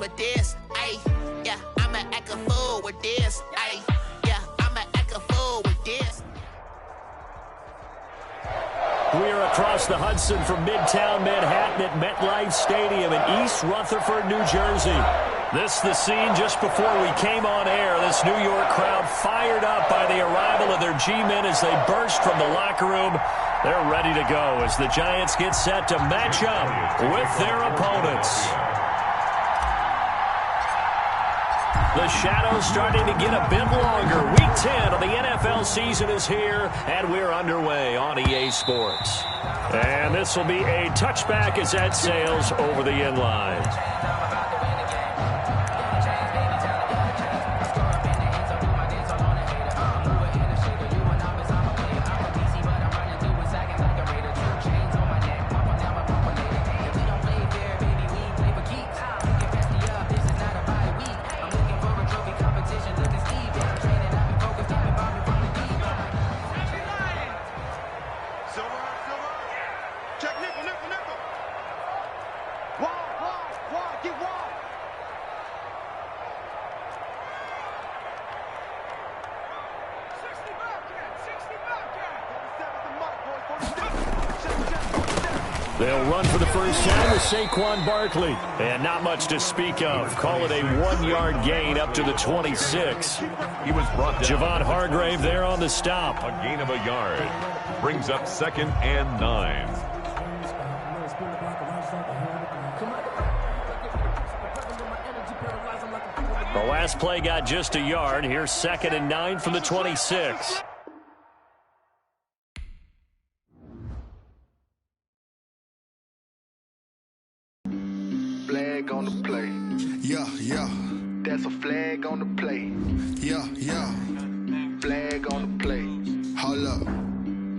with this. Ay, yeah, I'ma act a fool with this. Ay, yeah, I'ma act a fool with this. We are across the Hudson from Midtown Manhattan at MetLife Stadium in East Rutherford, New Jersey. This the scene just before we came on air. This New York crowd fired up by the arrival of their G-men as they burst from the locker room. They're ready to go as the Giants get set to match up with their opponents. The shadows starting to get a bit longer. Week 10 of the NFL season is here, and we're underway on EA Sports. And this will be a touchback as that sails over the end line. They'll run for the first time with Saquon Barkley. And not much to speak of. Call it a 1-yard gain up to the 26. He was brought down. Javon Hargrave there on the stop. A gain of a yard. Brings up 2nd and 9. The last play got just a yard. Here's 2nd and 9 from the 26. Flag on the play. Yeah, yeah. That's a flag on the play. Yeah, yeah. Flag on the play. Hold up.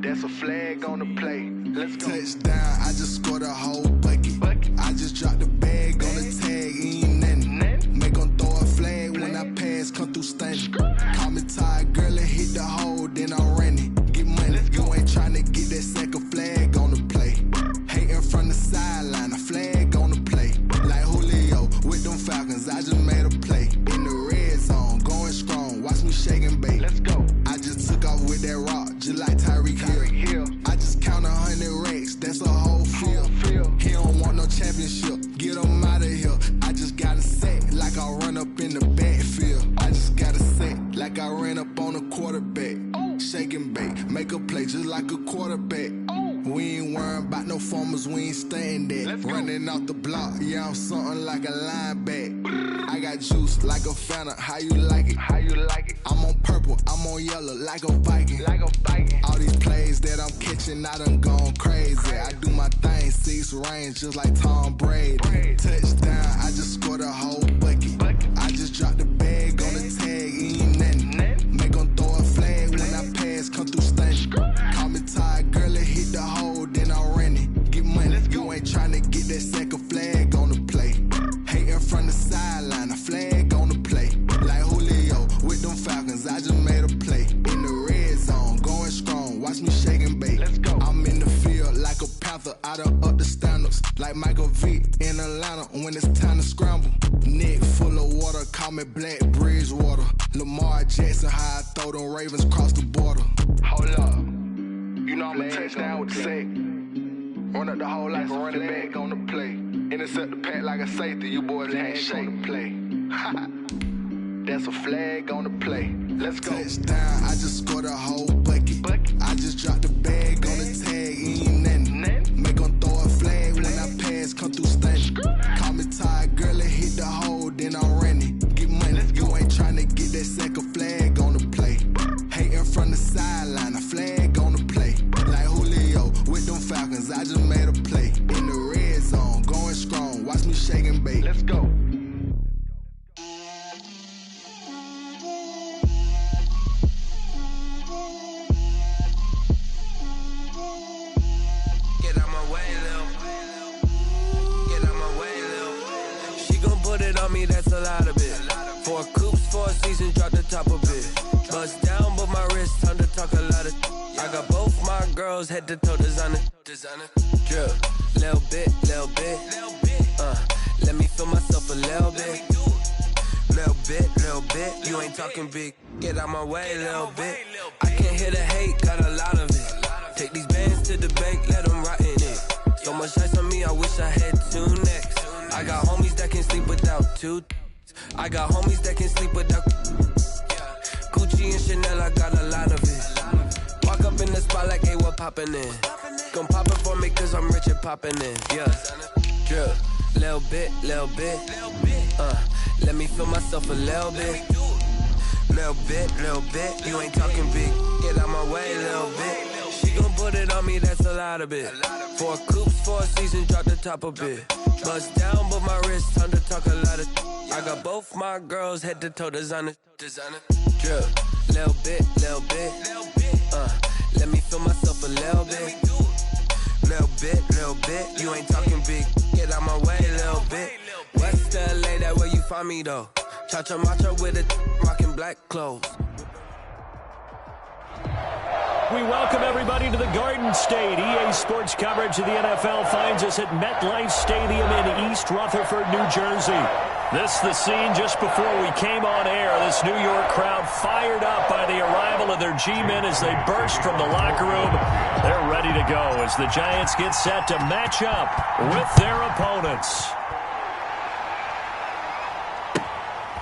That's a flag on the play. Let's go. Touchdown, I just scored a whole bucket. I just dropped the bag on the tag, ain't nothing. Make them throw a flag when I pass, come through stunning. Call me tired, girl, and hit the hole, then I'm running. Get money, you ain't tryna get that second flag on the play. Hating from the sideline, a flag on the play. Like Julio with them Falcons, I just made a play. In the red zone, going strong, watch me shake and bake. Let's go. I just took off with that rock, just like Tyreek Hill. I just count 100 racks, that's a whole field. He don't want no championship, get him out of here. I just got a set, like I run up in the backfield. I just got a set, like I ran up on a quarterback. Shake and bake, make a play just like a quarterback. We ain't worrying about no formers, we ain't staying there. Running out the block, yeah, I'm something like a linebacker. I got juice like a Fanta, how you like it? How you like it? I'm on purple, I'm on yellow, like a Viking. Like a Viking. All these plays that I'm catching, I done gone crazy. I do my thing, 6 range, just like Tom Brady. Touchdown, I just scored a whole bucket. I just dropped the bag on the tag, ain't nothing. Make them throw a flag when I pass, come through stunning. Call me tired, girl, and hit the hole, then I'm running. Get money, you ain't tryna get that second flag on the play. Hating from the sideline, a flag on the play. Like Julio with them Falcons, I just made a play. In the red zone, going strong, watch me shake and bake. Let's go. I'm in the field like a Panther, I done up the standards. Like Michael Vick in Atlanta when it's time to scramble. Neck full of water, call me Black Bridgewater. Lamar Jackson, how I throw them Ravens cross the border. Hold up. You know I'm a touchdown with the sack. Run up the hole like a running back on the play. Intercept the pack like a safety. You boys ain't shake the play. That's a flag on the play. Let's go. Touchdown, I just scored a whole bucket. I just dropped the bag on the tag, ain't nothing. Make them throw a flag when I pass, come through stunning. Call me tired, girl, and hit the hole, then I'm running. Get money, you ain't tryna get that second flag on the play. Hating from the sideline, a flag on the play. Like Julio with them Falcons, I just made a play. In the red zone, going strong, watch me shake and bake. Let's go. Get out my way, Lil. Get out my way, Lil. She gon' put it on me, that's a lot of it. 4 coops, 4 seasons, drop the top of it. Bust down, but my wrist, time to talk a lot of. I got both my girls, head to toe designer. Drip, little bit. Let me feel myself a little bit. You ain't talking big. Get out my way, little bit. I can't hear the hate, got a lot of it. Take these bands to the bank, let them rot in it. So much ice on me, I wish I had 2 necks. I got homies that can sleep without 2. I got homies that can sleep without Gucci and Chanel, I got a lot of it. Walk up in the spot like, hey, what poppin' in? Gon' pop it for me cause I'm rich and poppin' in, yeah. Drip, little bit, let me feel myself a little bit. Little bit, you ain't talking big. Get out my way, little bit. She gon' put it on me, that's a lot of it. 4 coops, 4 seasons, drop the top a bit. Bust down, but my wrist, time to talk a lot of. I got both my girls head to toe designer. Drip, little bit, let me feel myself a little bit. Little bit, you ain't talking big. Get out my way, little bit. West LA, that where you find me though. Cha-cha matcha with it, rockin' black clothes. We welcome everybody to the Garden State. EA Sports coverage of the NFL finds us at MetLife Stadium in East Rutherford, New Jersey. This the scene just before we came on air. This New York crowd fired up by the arrival of their G-men as they burst from the locker room. They're ready to go as the Giants get set to match up with their opponents.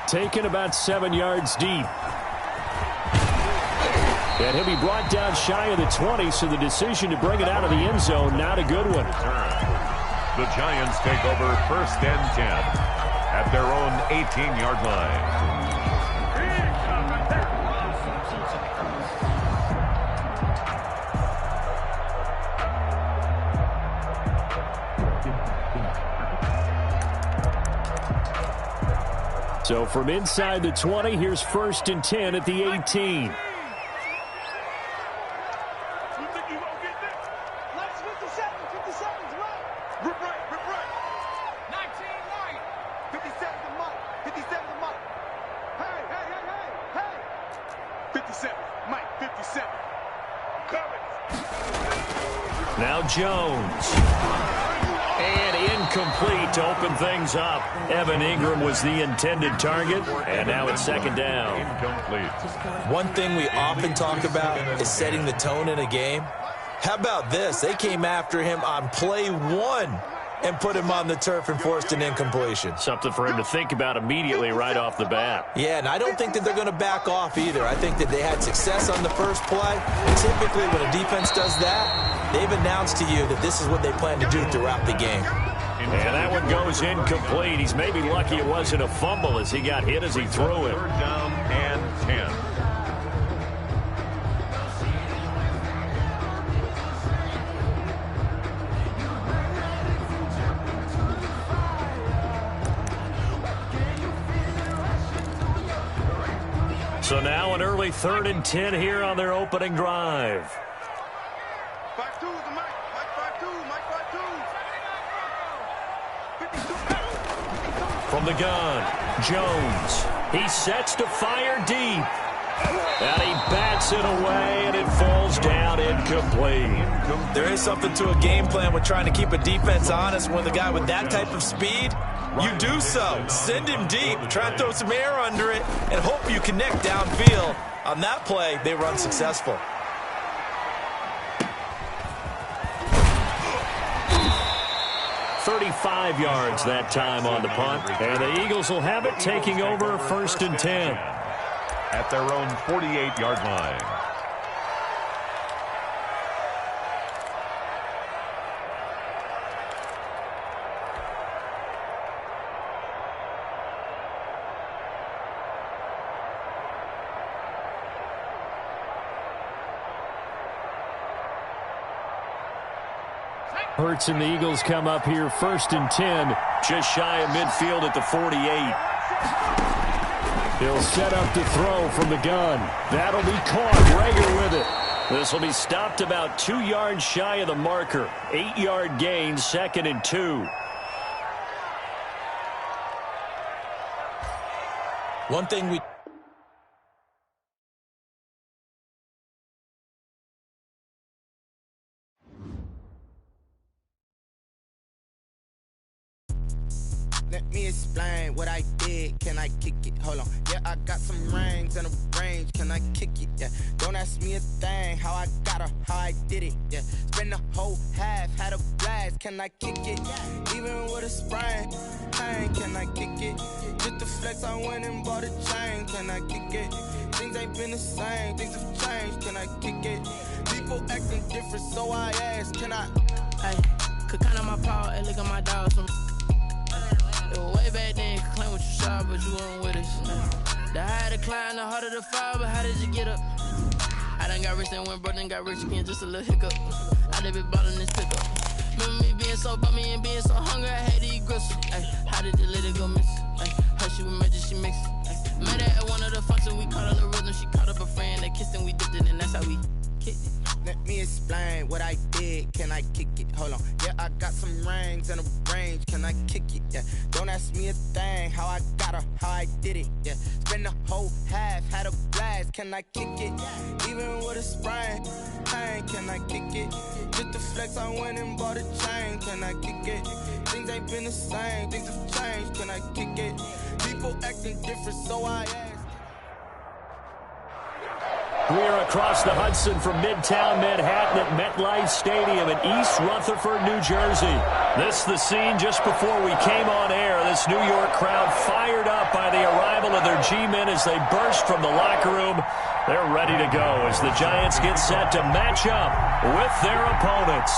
Taken about 7 yards deep. And he'll be brought down shy of the 20, so the decision to bring it out of the end zone, not a good one. The Giants take over 1st and 10 at their own 18-yard line. So from inside the 20, here's 1st and 10 at the 18. Now Jones. And incomplete to open things up. Evan Ingram was the intended target, and now it's 2nd down. Incomplete. One thing we often talk about is setting the tone in a game. How about this? They came after him on play 1 and put him on the turf and forced an incompletion. Something for him to think about immediately right off the bat. Yeah, and I don't think that they're going to back off either. I think that they had success on the first play. Typically, when a defense does that, they've announced to you that this is what they plan to do throughout the game. And that one goes incomplete. He's maybe lucky it wasn't a fumble as he got hit as he threw it. 3rd down and 10. So now an early 3rd and 10 here on their opening drive. From the gun, Jones. He sets to fire deep. And he bats it away, and it falls down incomplete. There is something to a game plan with trying to keep a defense honest when the guy with that type of speed, you do so. Send him deep, try and throw some air under it, and hope you connect downfield. On that play, they were unsuccessful. .35 yards that time on the punt. And the Eagles will have it, taking over 1st and 10. At their own 48-yard line. Hurts and the Eagles come up here 1st and 10, just shy of midfield at the 48. He'll set up to throw from the gun. That'll be caught. Rager with it. This will be stopped about 2 yards shy of the marker. 8-yard gain, 2nd and 2. One thing we... Let me explain what I did. Can I kick it? Hold on. Yeah, I got some rings and a range. Can I kick it? Yeah. Don't ask me a thing. How I got her, how I did it. Yeah. Spend the whole half, had a blast. Can I kick it? Even with a sprain. Pain, can I kick it? Just the flex, I went and bought a chain. Can I kick it? Things ain't been the same. Things have changed. Can I kick it? People acting different, so I ask. Can I? Hey, could count on my power and look at my dogs. Way back then, you could claim what you saw, but you weren't with us. The higher the climb, the harder the fall, but how did you get up? I done got rich and went broke, then got rich again, just a little hiccup. I done been ballin' this pickup. Remember me being so bummy and being so hungry, I had to eat gristle. Ay, how did the lady go miss? Ay, how she was magic, she mixed. Met her at one of the functions, we caught her the rhythm, she caught up a friend, they kissed and we dipped it, and that's how we kicked it. Let me explain what I did. Can I kick it? Hold on. Yeah, I got some rings and a range. Can I kick it? Yeah. Don't ask me a thing. How I got her, how I did it. Yeah. Spend the whole half, had a blast. Can I kick it? Even with a sprain. Pain, can I kick it? Just the flex, I went and bought a chain. Can I kick it? Things ain't been the same. Things have changed. Can I kick it? People acting different, so I ask. We are across the Hudson from Midtown Manhattan at MetLife Stadium in East Rutherford, New Jersey. This the scene just before we came on air. This New York crowd fired up by the arrival of their G-men as they burst from the locker room. They're ready to go as the Giants get set to match up with their opponents.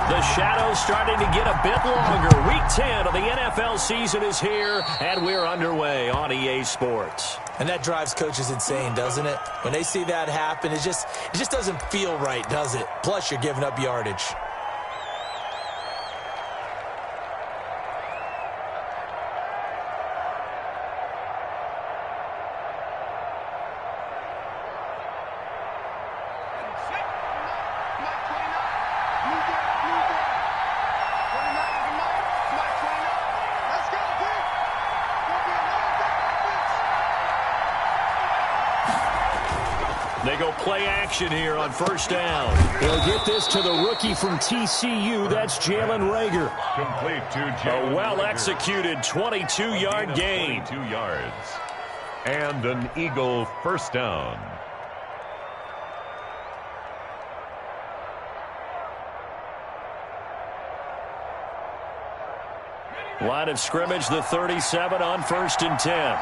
The shadow's starting to get a bit longer. Week 10 of the NFL season is here, and we're underway on EA Sports. And that drives coaches insane, doesn't it? When they see that happen, it just doesn't feel right, does it? Plus, you're giving up yardage. They go play action here on first down. They'll get this to the rookie from TCU. That's Jalen Reagor. Complete to Jalen A well-executed 22-yard gain. 22 yards. And an Eagle first down. Line of scrimmage, the 37 on 1st and 10.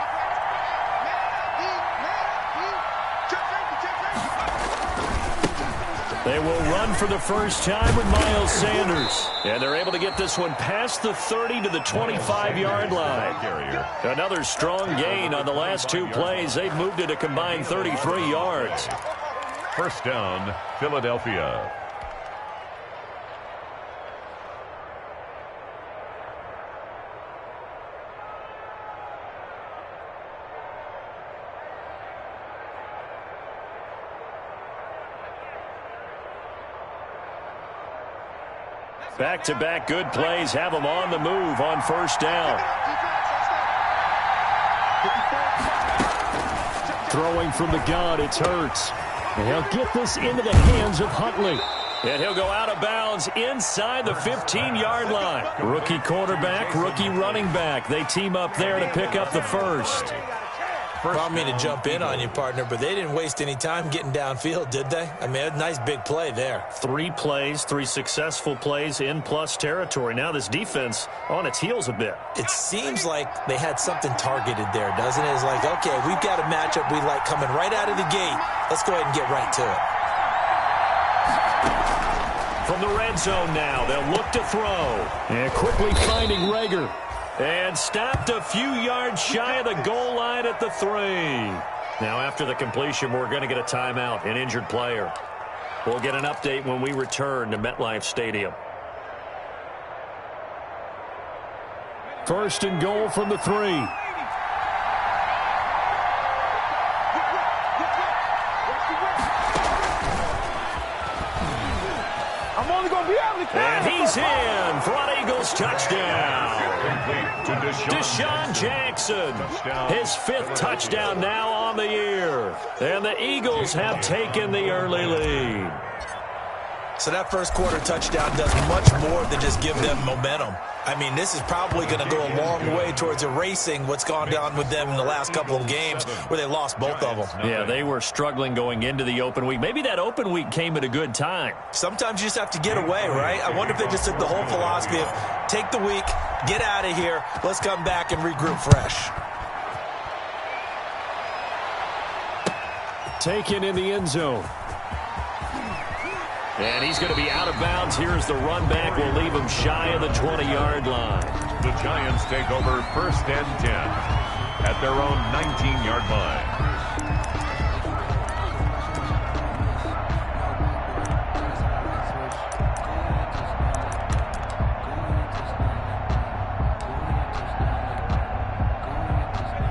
They will run for the first time with Miles Sanders. And they're able to get this one past the 30 to the 25-yard line. Another strong gain on the last two plays. They've moved it a combined 33 yards. First down, Philadelphia. Back-to-back good plays have them on the move on first down. Throwing from the gun, it's Hurts. And he'll get this into the hands of Huntley. And he'll go out of bounds inside the 15-yard line. Rookie quarterback, rookie running back. They team up there to pick up the first. I don't mean to jump in on you, partner, but they didn't waste any time getting downfield, did they? I mean, a nice big play there. 3 plays, 3 successful plays in plus territory. Now this defense on its heels a bit. It seems like they had something targeted there, doesn't it? It's like, okay, we've got a matchup we like coming right out of the gate. Let's go ahead and get right to it. From the red zone now, they'll look to throw. And quickly finding Reagor. And stopped a few yards shy of the goal line at the 3. Now, after the completion, we're going to get a timeout, an injured player. We'll get an update when we return to MetLife Stadium. First and goal from the 3. And he's in for an Eagles touchdown. Deshaun Jackson, his 5th touchdown now on the year. And the Eagles have taken the early lead. So that first quarter touchdown does much more than just give them momentum. I mean, this is probably going to go a long way towards erasing what's gone down with them in the last couple of games where they lost both of them. Yeah, they were struggling going into the open week. Maybe that open week came at a good time. Sometimes you just have to get away, right? I wonder if they just took the whole philosophy of take the week, get out of here, let's come back and regroup fresh. Taken in the end zone. And he's going to be out of bounds. Here's the run back. Will leave him shy of the 20-yard line. The Giants take over 1st and 10 at their own 19-yard line.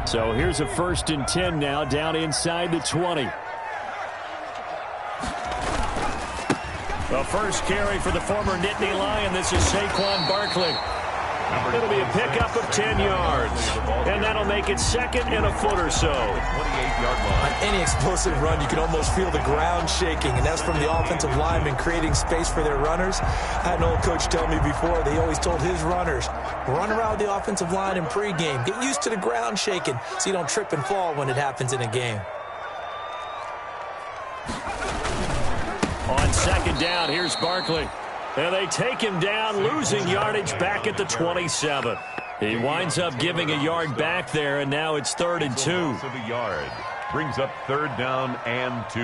So here's a 1st and 10 now, down inside the 20. The first carry for the former Nittany Lion. This is Saquon Barkley. It'll be a pickup of 10 yards. And that'll make it 2nd and a foot or so. 28-yard line. On any explosive run, you can almost feel the ground shaking, and that's from the offensive linemen creating space for their runners. I had an old coach tell me before, they always told his runners, run around the offensive line in pregame. Get used to the ground shaking so you don't trip and fall when it happens in a game. On 2nd down, here's Barkley. And they take him down, losing yardage back at the 27. He winds up giving a yard back there, and now it's 3rd and 2. Loss of a yard brings up 3rd down and 2.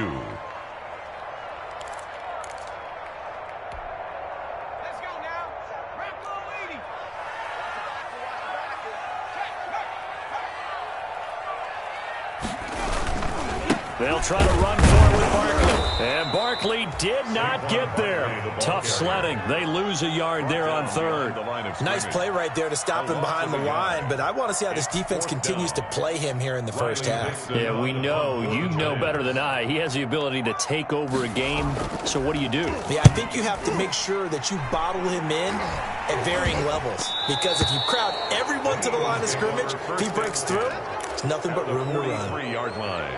They'll try to run forward with Barkley. And Barkley did not get there. Tough sledding. They lose a yard there on 3rd. Nice play right there to stop him behind the line, but I want to see how this defense continues to play him here in the first half. Yeah, we know. You know better than I. He has the ability to take over a game. So what do you do? Yeah, I think you have to make sure that you bottle him in at varying levels. Because if you crowd everyone to the line of scrimmage, if he breaks through, there's nothing but room to run. 3-yard line.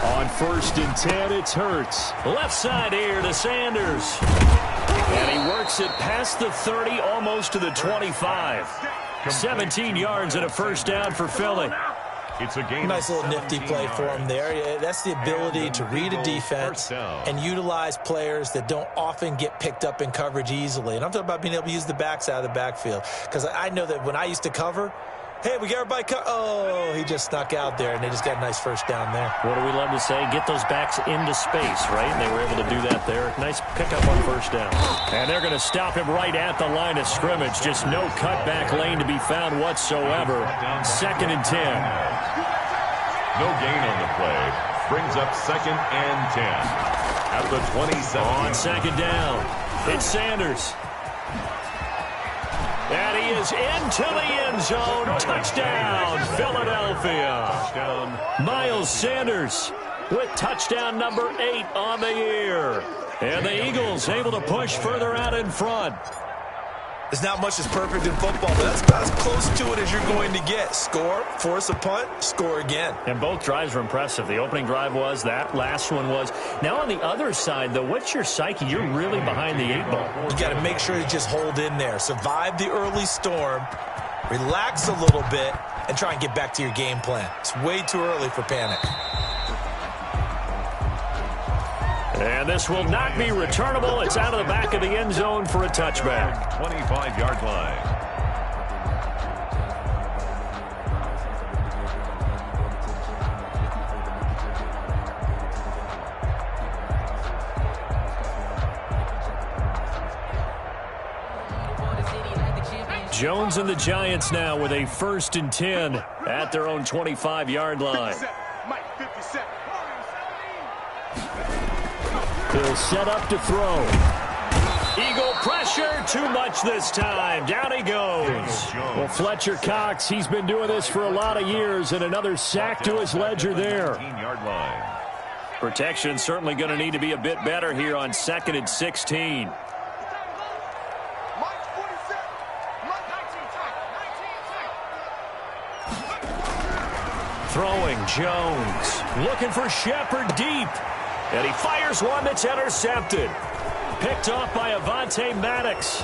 On 1st and 10, it's Hurts. Left side here to Sanders. And he works it past the 30, almost to the 25. 17 yards and a 1st down for Philly. It's a game. Nice little nifty play for him there. That's the ability to read a defense and utilize players that don't often get picked up in coverage easily. And I'm talking about being able to use the backside of the backfield. Because I know that when I used to cover, hey, we got everybody oh, he just snuck out there, and they just got a nice 1st down there. What do we love to say? Get those backs into space, right? And they were able to do that there. Nice pickup on 1st down. And they're going to stop him right at the line of scrimmage. Just no cutback lane to be found whatsoever. 2nd and 10. No gain on the play. Brings up 2nd and 10. At the 27. On 2nd down, it's Sanders. And he is into the end zone. Touchdown, Philadelphia. Touchdown. Miles Sanders with touchdown number 8 on the year. And the Eagles able to push further out in front. There's not much that's perfect in football, but that's about as close to it as you're going to get. Score, force a punt, score again. And both drives were impressive. The opening drive was, that last one was. Now on the other side, though, what's your psyche? You're really behind the 8 ball. You got to make sure you just hold in there. Survive the early storm, relax a little bit, and try and get back to your game plan. It's way too early for panic. And this will not be returnable. It's out of the back of the end zone for a touchback. 25-yard line. Jones and the Giants now with a 1st and 10 at their own 25-yard line. He'll set up to throw. Eagle pressure, too much this time. Down he goes. Well, Fletcher Cox, he's been doing this for a lot of years, and another sack to his ledger there. Protection certainly going to need to be a bit better here on 2nd and 16. Throwing Jones. Looking for Shepard deep. And he fires one that's intercepted. Picked off by Avonte Maddox.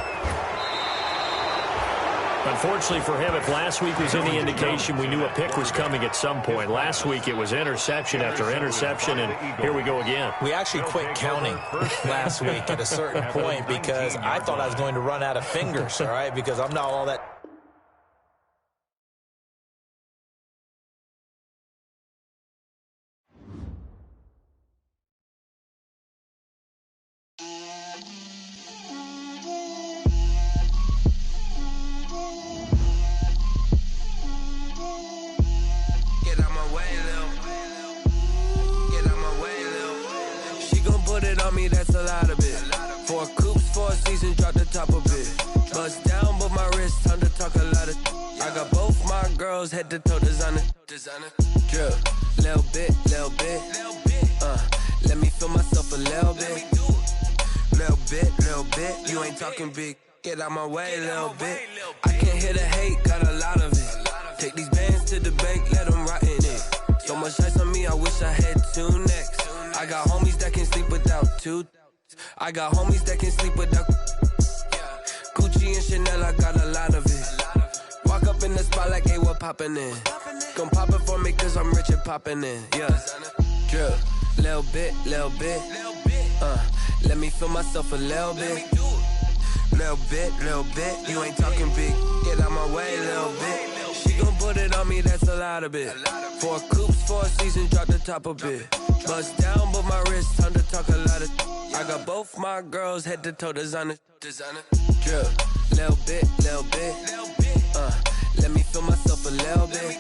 Unfortunately for him, if last week was any indication, we knew a pick was coming at some point. Last week it was interception after interception, and here we go again. We actually quit counting last week at a certain point because I thought I was going to run out of fingers, all right, because I'm not all that. That's a lot of it. 4 coops, 4 seasons, drop the top of it. Bust down, but my wrist, time to talk a lot of. I got both my girls head to toe designer. Drip, little bit. Let me feel myself a little bit. Little bit. You ain't talking big. Get out my way, little bit. I can't hear the hate, got a lot of it. Take these bands to the bank, let them rot in it. So much ice on me, I wish I had 2 necks. I got homies that can sleep without 2. I got homies that can sleep without Gucci and Chanel, I got a lot of it. Walk up in the spot like, hey, what poppin' in? Gon' pop it for me cause I'm rich and poppin' in. Yeah, drip, little bit. Let me feel myself a little bit. Little bit. You ain't talking big. Get out my way, little bit. She gon' put it on me, that's a lot of it. 4 coops, 4 seasons, drop the top of it. Bust down, but my wrist, time to talk a lot of. I got both my girls head to toe designer. Drip, little bit. Let me feel myself a little bit.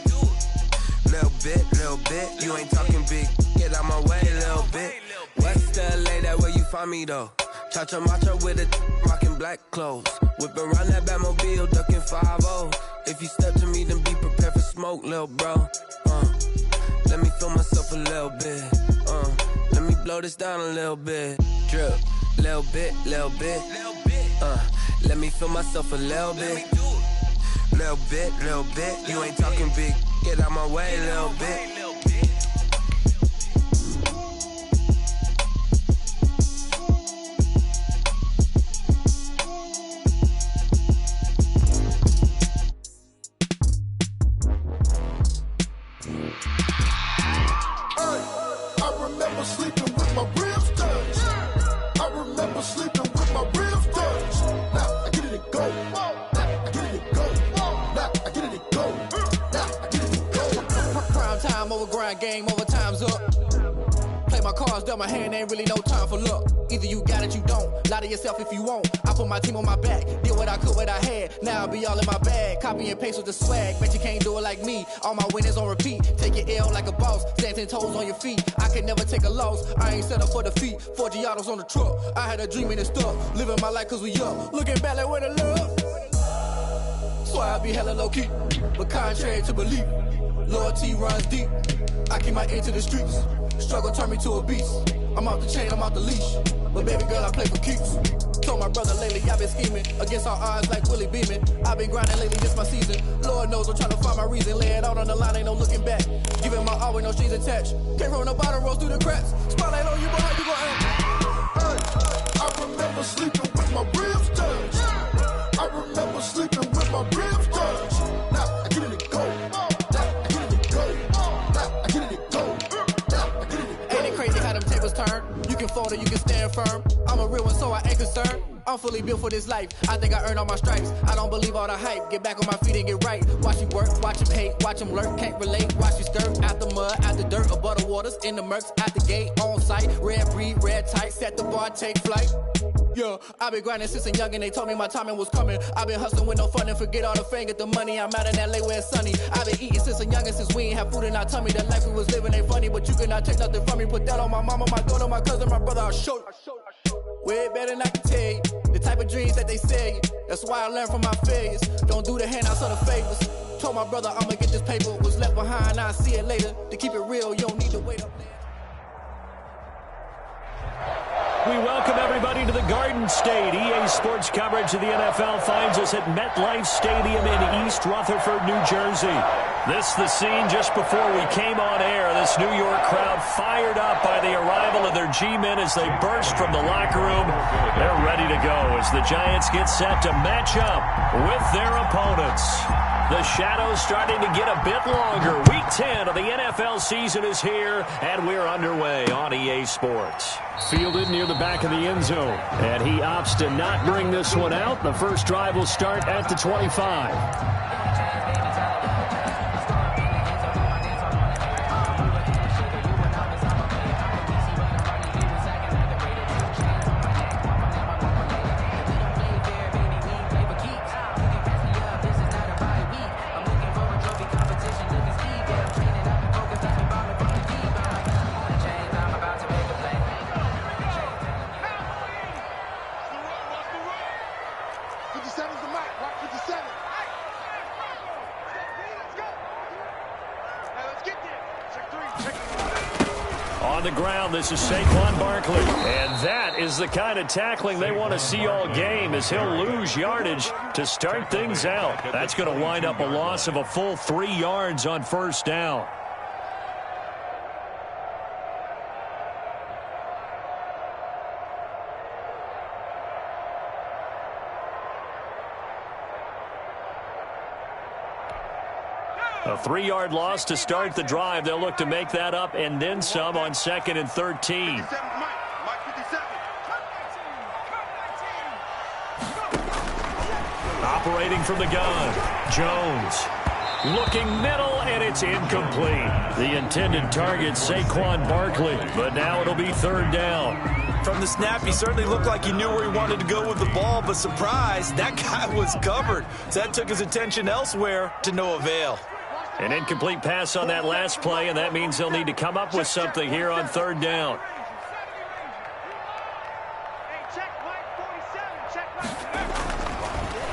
Little bit. You ain't talking big. Get out my way, little bit. West LA, that where you find me though. Cha-cha matcha with a rockin' black clothes. Whip around that Batmobile, ducking 5-0. If you step to me, then be prepared for smoke, little bro. Let me feel myself a little bit. Let me blow this down a little bit. Drip, little bit. Let me feel myself a little bit. Little bit. You ain't talking big. Get out my way, little bit. Game over, time's up. Play my cards, dealt my hand, ain't really no time for luck. Either you got it, you don't. Lie to yourself if you won't. I put my team on my back, did what I could, what I had. Now I'll be all in my bag. Copy and paste with the swag. Bet you can't do it like me. All my winners on repeat. Take your L like a boss. Stand 10 toes on your feet. I can never take a loss. I ain't set up for defeat. 4 Giottos on the truck. I had a dream and it's stuck. Living my life cause we up. Looking back like where the love. So I be hella low key. But contrary to belief, loyalty runs deep. I keep my ear to the streets. Struggle turned me to a beast. I'm off the chain, I'm off the leash. But baby girl, I play for keeps. Told my brother lately, I've been scheming. Against all odds like Willie Beeman. I've been grinding lately, this my season. Lord knows I'm trying to find my reason. Lay it out on the line, ain't no looking back. Giving my all with no strings attached. Came from the bottom, rose through the cracks. Spotlight on you, boy, how you gon' act? I remember sleeping with my ribs touched. I remember sleeping with my ribs touched. Now I get it to go. You can fold or you can stand firm. I'm a real one, so I ain't concerned. I'm fully built for this life. I think I earned all my stripes. I don't believe all the hype. Get back on my feet and get right. Watch you work, watch him hate, watch him lurk. Can't relate, watch you skirt. Out the mud, out the dirt, above the waters, in the murks, out the gate, on site. Red breed, red tight, set the bar, take flight. Yeah, I've been grinding since a young and they told me my timing was coming. I've been hustling with no fun and forget all the fame, get the money. I'm out in LA where it's sunny. I've been eating since a young and since we ain't have food in our tummy. The life we was living ain't funny, but you cannot take nothing from me. Put that on my mama, my daughter, my cousin, my brother, I'll show you. Way better than I can tell you. The type of dreams that they sell you. That's why I learned from my failures. Don't do the handouts or the favors. Told my brother I'ma get this paper. Was left behind, I'll see it later. To keep it real, you don't need to wait up there. We welcome everybody to the Garden Garden State. EA Sports coverage of the NFL finds us at MetLife Stadium in East Rutherford, New Jersey. This the scene just before we came on air. This New York crowd fired up by the arrival of their G-men as they burst from the locker room. They're ready to go as the Giants get set to match up with their opponents. The shadows starting to get a bit longer. Week 10 of the NFL season is here, and we're underway on EA Sports. Fielded near the back of the end zone, and he opts to not bring this one out. The first drive will start at the 25. On the ground, this is Saquon Barkley. And that is the kind of tackling they want to see all game, as he'll lose yardage to start things out. That's going to wind up a loss of a full 3 yards on first down. A 3-yard loss to start the drive. They'll look to make that up and then some on 2nd and 13. Operating from the gun, Jones. Looking middle, and it's incomplete. The intended target, Saquon Barkley, but now it'll be 3rd down. From the snap, he certainly looked like he knew where he wanted to go with the ball, but surprise, that guy was covered. So that took his attention elsewhere to no avail. An incomplete pass on that last play, and that means they'll need to come up with something here on 3rd down.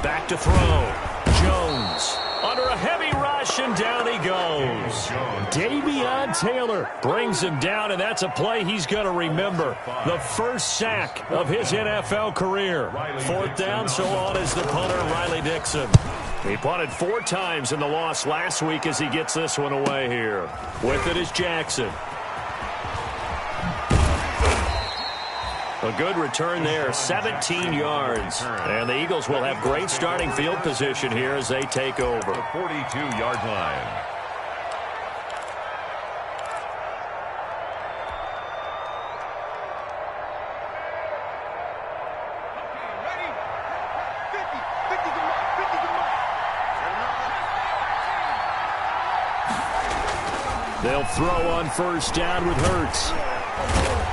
Back to throw. Jones under a heavy rush, and down he goes. Davion Taylor brings him down, and that's a play he's going to remember. The first sack of his NFL career. 4th down, so on is the punter, Riley Dixon. He punted 4 times in the loss last week as he gets this one away here. With it is Jackson. A good return there, 17 yards. And the Eagles will have great starting field position here as they take over. The 42-yard line. They'll throw on first down with Hurts.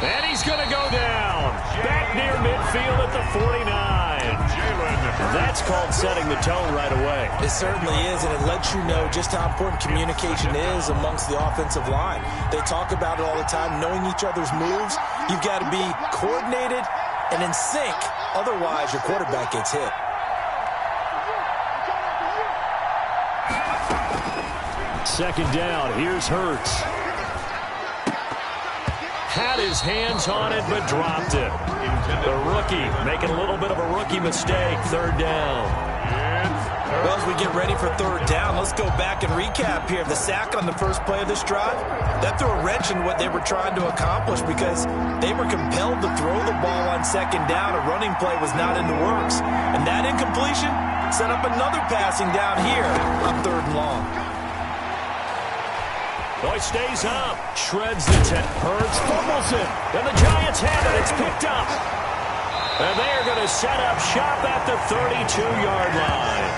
And he's going to go down. Back near midfield at the 49. That's called setting the tone right away. It certainly is, and it lets you know just how important communication is amongst the offensive line. They talk about it all the time, knowing each other's moves. You've got to be coordinated and in sync. Otherwise, your quarterback gets hit. Second down, here's Hurts. Had his hands on it, but dropped it. The rookie making a little bit of a rookie mistake. 3rd down. Well, as we get ready for 3rd down, let's go back and recap here. The sack on the first play of this drive, that threw a wrench in what they were trying to accomplish because they were compelled to throw the ball on 2nd down. A running play was not in the works. And that incompletion set up another passing down here on 3rd and long. Oh, he stays up. Shreds the 10. Hurts fumbles it. And the Giants have it. It's picked up. And they're going to set up shop at the 32-yard line.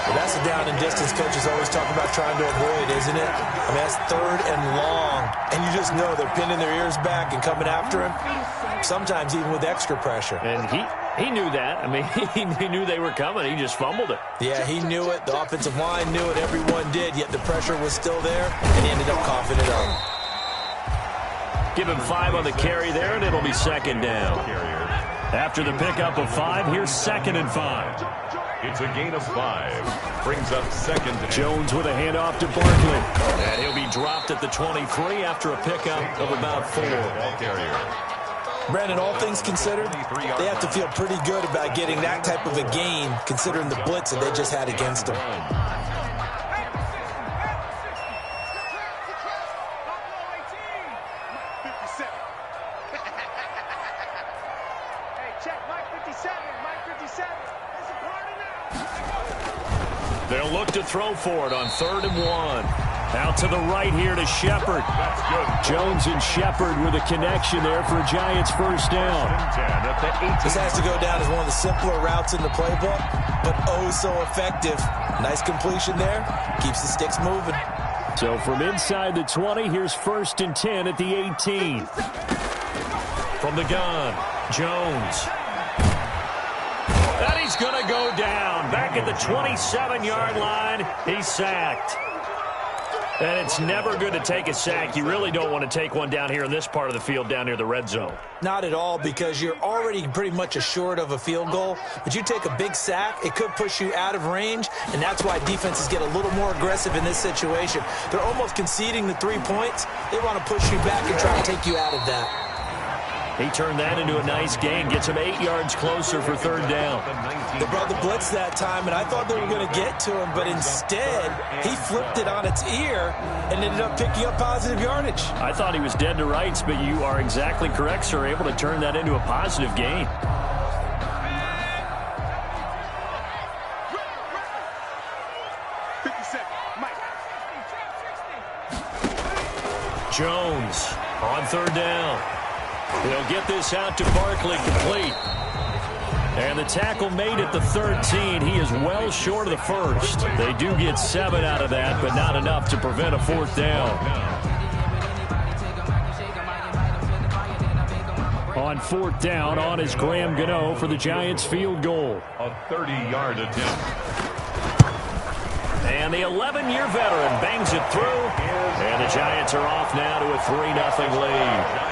Well, that's a down and distance coaches always talk about trying to avoid, isn't it? I mean, that's 3rd and long. And you just know they're pinning their ears back and coming after him. Sometimes even with extra pressure. And he knew that. I mean, he knew they were coming. He just fumbled it. Yeah, he knew it. The offensive line knew it. Everyone did. Yet the pressure was still there, and he ended up coughing it up. Give him 5 on the carry there, and it'll be 2nd down. After the pickup of 5, here's 2nd and 5. It's a gain of 5. Brings up 2nd and Jones with a handoff to Barkley. And he'll be dropped at the 23 after a pickup of about 4. Ball carrier. Brandon, all things considered, they have to feel pretty good about getting that type of a gain, considering the blitz that they just had against them. They'll look to throw for it on 3rd and 1. Out to the right here to Shepard. Jones and Shepard with a connection there for a Giants first down. This has to go down as one of the simpler routes in the playbook, but oh so effective. Nice completion there. Keeps the sticks moving. So from inside the 20, here's 1st and 10 at the 18. From the gun, Jones. And he's going to go down. Back at the 27-yard line, he's sacked. And it's never good to take a sack. You really don't want to take one down here in this part of the field down near the red zone. Not at all, because you're already pretty much assured of a field goal. But you take a big sack, it could push you out of range, and that's why defenses get a little more aggressive in this situation. They're almost conceding the 3 points. They want to push you back and try to take you out of that. He turned that into a nice gain, gets him 8 yards closer for 3rd down. They brought the blitz that time, and I thought they were going to get to him, but instead, he flipped it on its ear and ended up picking up positive yardage. I thought he was dead to rights, but you are exactly correct, sir, able to turn that into a positive gain. Jones on 3rd down. He'll get this out to Barkley, complete. And the tackle made at the 13. He is well short of the first. They do get 7 out of that, but not enough to prevent a 4th down. On 4th down, on is Graham Gano for the Giants field goal. A 30-yard attempt. And the 11-year veteran bangs it through. And the Giants are off now to a 3-0 lead.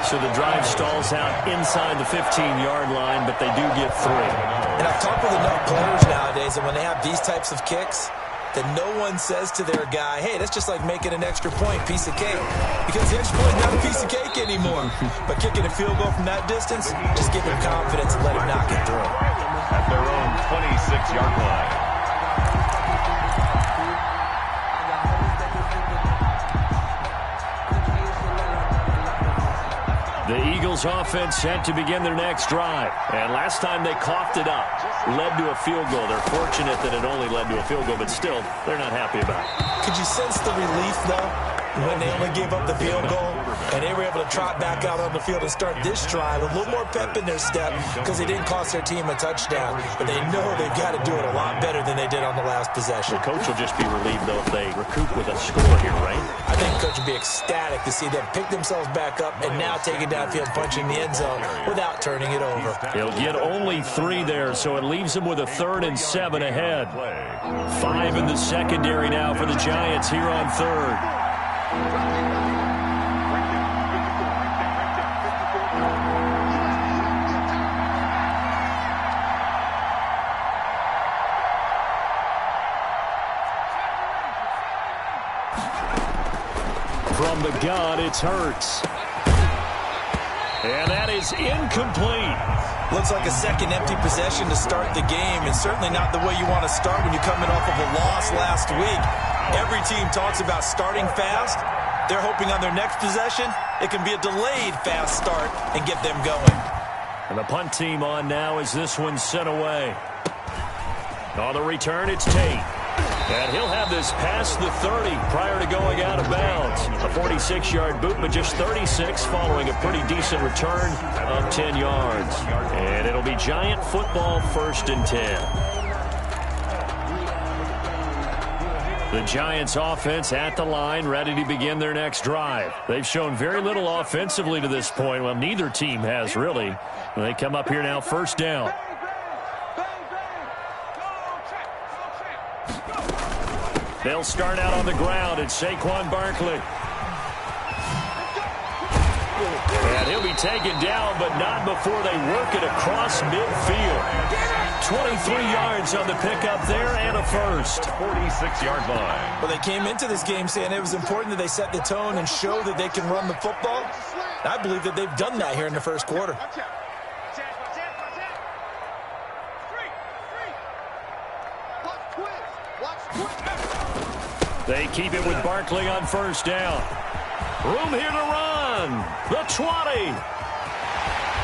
So the drive stalls out inside the 15-yard line, but they do get 3. And I've talked with enough players nowadays, and when they have these types of kicks, that no one says to their guy, hey, that's just like making an extra point, piece of cake. Because the extra point is not a piece of cake anymore. But kicking a field goal from that distance, just give him confidence and let him knock it through. At their own 26-yard line. The Eagles offense set to begin their next drive. And last time they coughed it up, led to a field goal. They're fortunate that it only led to a field goal, but still, they're not happy about it. Could you sense the relief, though, when they only gave up the field goal and they were able to trot back out on the field and start this drive? A little more pep in their step because they didn't cost their team a touchdown. But they know they've got to do it a lot better than they did on the last possession. The coach will just be relieved, though, if they recoup with a score here, right? I think the coach would be ecstatic to see them pick themselves back up and now take it downfield, punching the end zone without turning it over. He'll get only 3 there, so it leaves him with a 3rd and 7 ahead. 5 in the secondary now for the Giants here on 3rd. From the gun, it's Hurts. And that is incomplete. Looks like a second empty possession to start the game, and certainly not the way you want to start when you're coming off of a loss last week. Every team talks about starting fast. They're hoping on their next possession, it can be a delayed fast start and get them going. And the punt team on now as this one's sent away. On the return, it's Tate. And he'll have this past the 30 prior to going out of bounds. A 46-yard boot, but just 36 following a pretty decent return of 10 yards. And it'll be Giant football 1st and 10. The Giants offense at the line, ready to begin their next drive. They've shown very little offensively to this point. Well, neither team has really. They come up here now 1st down. They'll start out on the ground. It's Saquon Barkley. And he'll be taken down, but not before they work it across midfield. 23 yards on the pickup there and a first. 46-yard line. Well, they came into this game saying it was important that they set the tone and show that they can run the football. I believe that they've done that here in the first quarter. They keep it with Barkley on first down. Room here to run. The 20.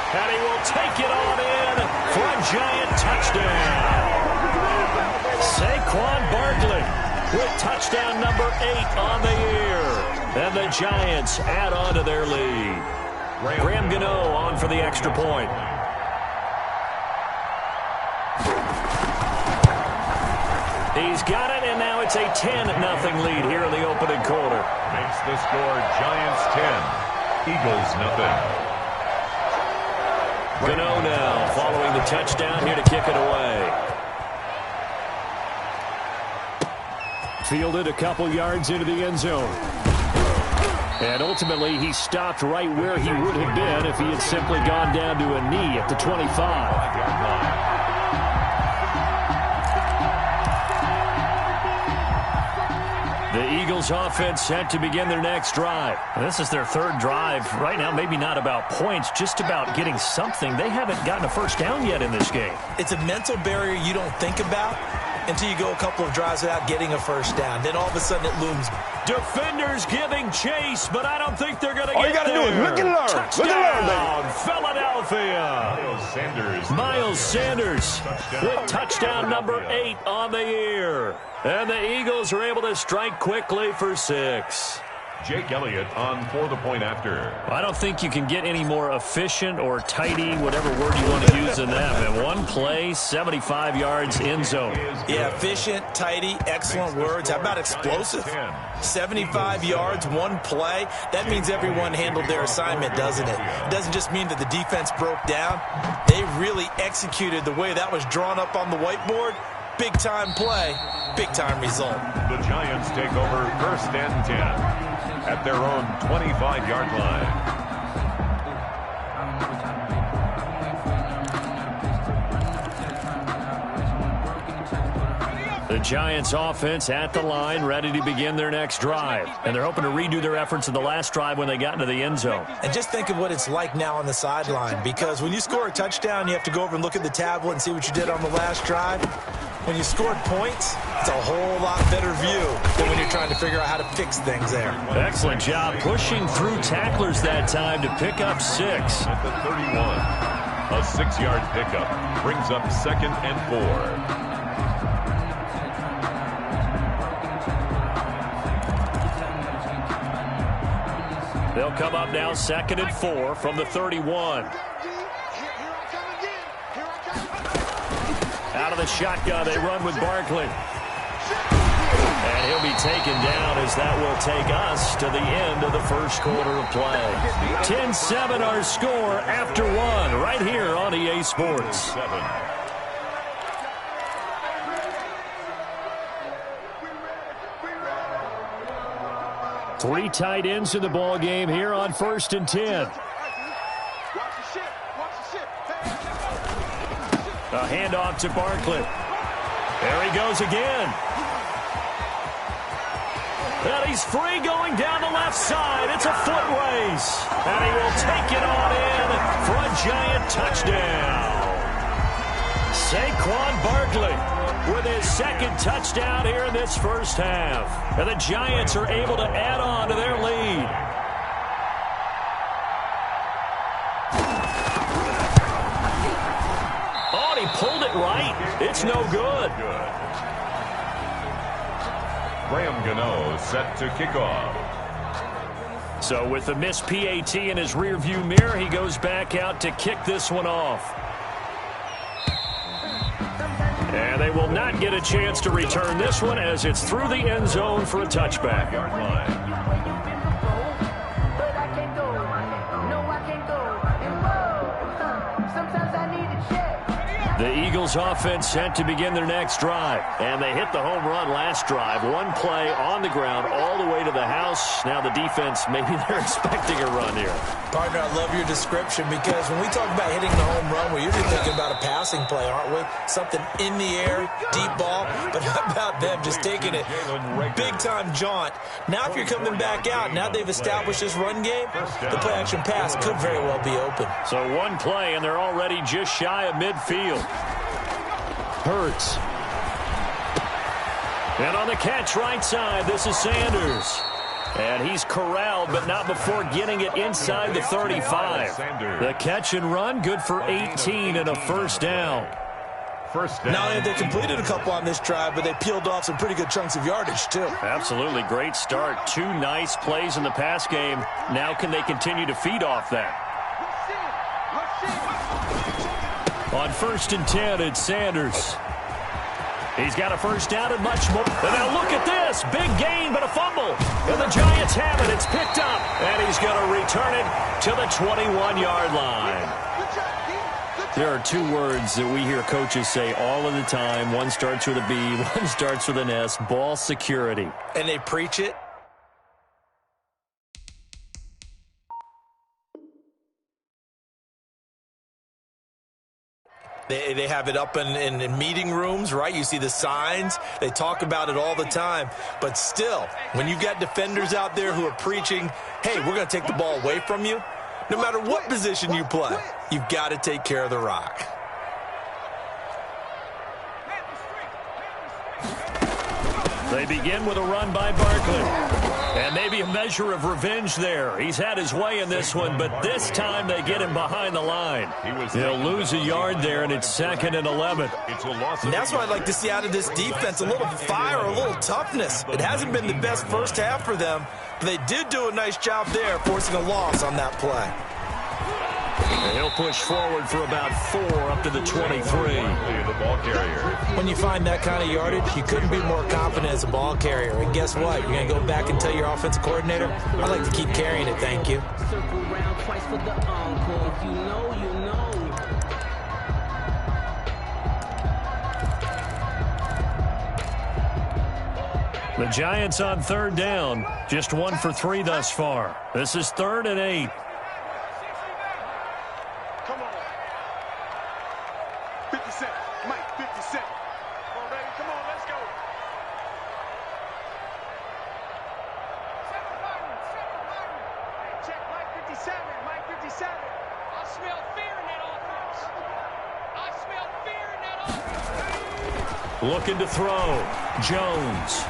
And he will take it on in for a Giant touchdown. Saquon Barkley with touchdown number 8 on the year. And the Giants add on to their lead. Graham Gano on for the extra point. He's got it, and now it's a 10-0 lead here in the opening quarter. Makes the score Giants 10, Eagles nothing. Gano now following the touchdown here to kick it away. Fielded a couple yards into the end zone. And ultimately, he stopped right where he would have been if he had simply gone down to a knee at the 25. The Eagles offense set to begin their next drive. This is their third drive. Right now, maybe not about points, just about getting something. They haven't gotten a first down yet in this game. It's a mental barrier you don't think about until you go a couple of drives without getting a first down. Then all of a sudden it looms. Defenders giving chase, but I don't think they're going to get there. All you got to do is look and learn. Touchdown, look and learn, baby. Philadelphia. Miles Sanders with touchdown number 8 on the year. And the Eagles are able to strike quickly for 6. Jake Elliott on for the point after. I don't think you can get any more efficient or tidy, whatever word you want to use than that. And one play, 75 yards in zone. Yeah, efficient, tidy, excellent words. How about explosive? 75 yards, one play. That means everyone handled their assignment, doesn't it? It doesn't just mean that the defense broke down. They really executed the way that was drawn up on the whiteboard. Big-time play, big-time result. The Giants take over first and 10 at their own 25-yard line. The Giants offense at the line, ready to begin their next drive. And they're hoping to redo their efforts in the last drive when they got into the end zone. And just think of what it's like now on the sideline, because when you score a touchdown, you have to go over and look at the tablet and see what you did on the last drive. When you scored points, it's a whole lot better view than when you're trying to figure out how to fix things there. Excellent job pushing through tacklers that time to pick up 6. At the 31, a 6-yard pickup brings up 2nd and 4. They'll come up now 2nd and 4 from the 31. Out of the shotgun, they run with Barkley. And he'll be taken down as that will take us to the end of the first quarter of play. 10-7 our score after 1 right here on EA Sports. 3 tight ends in the ball game here on 1st and 10. A handoff to Barkley. There he goes again. And he's free going down the left side. It's a foot race. And he will take it on in for a Giant touchdown. Saquon Barkley with his 2nd touchdown here in this first half. And the Giants are able to add on to their lead. Oh, and he pulled it right. It's no good. Graham Gano set to kick off. So with the missed PAT in his rearview mirror, he goes back out to kick this one off. And they will not get a chance to return this one as it's through the end zone for a touchback. The Eagles offense set to begin their next drive. And they hit the home run last drive. One play on the ground all the way to to the house. Now the defense, maybe they're expecting a run here. Partner, I love your description because when we talk about hitting the home run, we're usually thinking about a passing play, aren't we? Something in the air, deep ball. But how about them just taking it big-time jaunt? Now if you're coming back out, now they've established this run game, the play-action pass could very well be open. So one play, and they're already just shy of midfield. Hurts. And on the catch right side, this is Sanders. And he's corralled, but not before getting it inside the 35. The catch and run, good for 18 and a first down. First down. Not only have they completed a couple on this drive, but they peeled off some pretty good chunks of yardage, too. Absolutely. Great start. 2 nice plays in the pass game. Now can they continue to feed off that? On 1st and 10, it's Sanders. He's got a first down and much more. And now look at this. Big gain, but a fumble. And the Giants have it. It's picked up. And he's going to return it to the 21-yard line. There are 2 words that we hear coaches say all of the time. One starts with a B, one starts with an S. Ball security. And they preach it. They have it up in meeting rooms, right? You see the signs. They talk about it all the time. But still, when you've got defenders out there who are preaching, hey, we're going to take the ball away from you, no matter what position you play, you've got to take care of the rock. They begin with a run by Barkley. And maybe a measure of revenge there. He's had his way in this one, but this time they get him behind the line. He'll lose a yard there, and it's 2nd and 11. And that's what I'd like to see out of this defense, a little fire, a little toughness. It hasn't been the best first half for them, but they did do a nice job there, forcing a loss on that play. And he'll push forward for about 4 up to the 23. The ball carrier. When you find that kind of yardage, you couldn't be more confident as a ball carrier. And guess what? You're going to go back and tell your offensive coordinator, I'd like to keep carrying it, thank you. Circle round twice for the encore. If you know, you know. The Giants on 3rd down. Just 1 for 3 thus far. This is 3rd and 8. Come on. 50 Cent. Mike, 50 Cent. Come on, baby. Come on, let's go. Hey, check Mike 57. Mike 57. I smell fear in that offense. I smell fear in that offense. Looking to throw. Jones.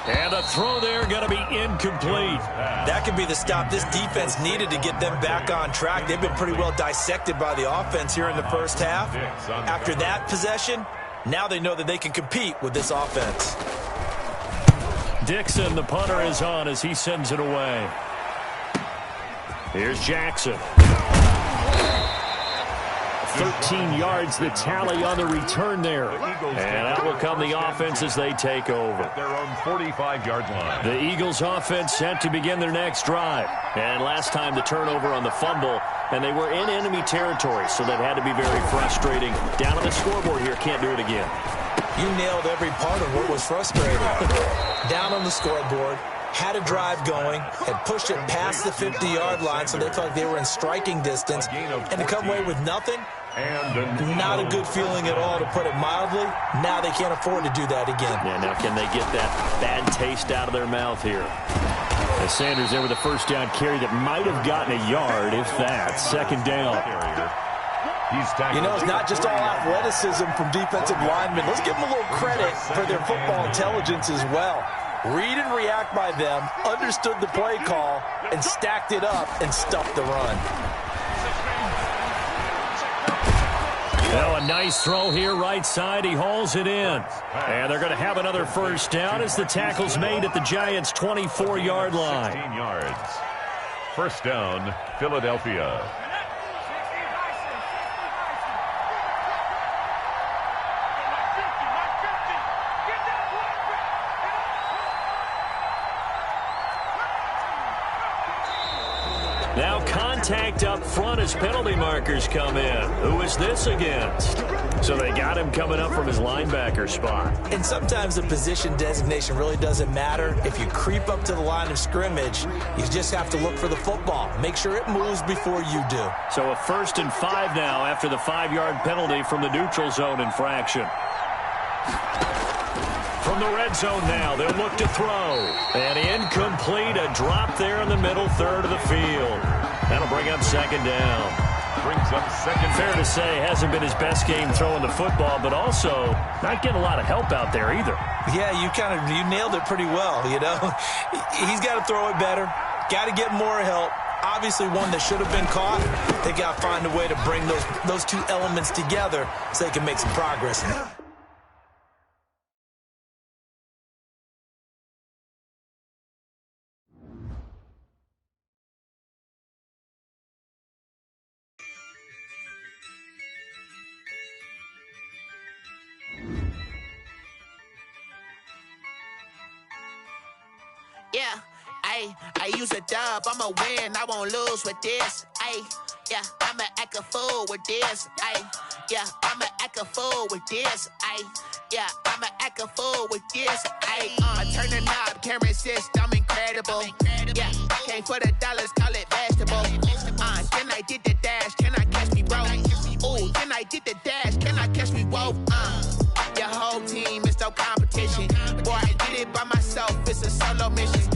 And a throw there going to be incomplete. That could be the stop this defense needed to get them back on track. They've been pretty well dissected by the offense here in the first half. After that possession, now they know that they can compete with this offense. Dixon, the punter, is on as he sends it away. Here's Jackson. 13 yards the tally on the return there. And out will come the offense as they take over. Their own 45-yard line. The Eagles offense set to begin their next drive. And last time the turnover on the fumble, and they were in enemy territory, so that had to be very frustrating. Down on the scoreboard here, can't do it again. You nailed every part of what was frustrating. Down on the scoreboard, had a drive going, had pushed it past the 50-yard line, so they felt like they were in striking distance, and to come away with nothing, not a good feeling at all, to put it mildly. Now they can't afford to do that again. Yeah, now can they get that bad taste out of their mouth here? As Sanders there with a first down carry that might have gotten a yard, if that. 2nd down. You know, it's not just all athleticism from defensive linemen. Let's give them a little credit for their football intelligence as well. Read and react by them, understood the play call, and stacked it up and stuffed the run. Well, a nice throw here, right side. He hauls it in. And they're going to have another first down as the tackle's made at the Giants' 24-yard line. 16 yards. First down, Philadelphia. contact up front as penalty markers come in. Who is this against? So they got him coming up from his linebacker spot. And sometimes the position designation really doesn't matter. If you creep up to the line of scrimmage, you just have to look for the football. Make sure it moves before you do. So a 1st and 5 now after the 5-yard penalty from the neutral zone infraction. From the red zone now, they'll look to throw. And incomplete, a drop there in the middle third of the field. That'll bring up 2nd down. Brings up 2nd. Fair to say, hasn't been his best game throwing the football, but also not getting a lot of help out there either. Yeah, you nailed it pretty well, you know. He's got to throw it better. Got to get more help. Obviously one that should have been caught. They got to find a way to bring those two elements together so they can make some progress. Yeah, I use a dub, I'ma win, I won't lose with this. Yeah, I'ma act a fool with this. Yeah, I'ma act a fool with this. Yeah, I'ma act a fool with this. I turn the knob, can't resist, I'm incredible. Yeah, came for the dollars, call it vegetable. Then I did the dash, can I catch me, bro? Ooh, then I did the dash, can I catch me, whoa? Your whole team is no competition. Boy, I did it by myself, it's a solo mission.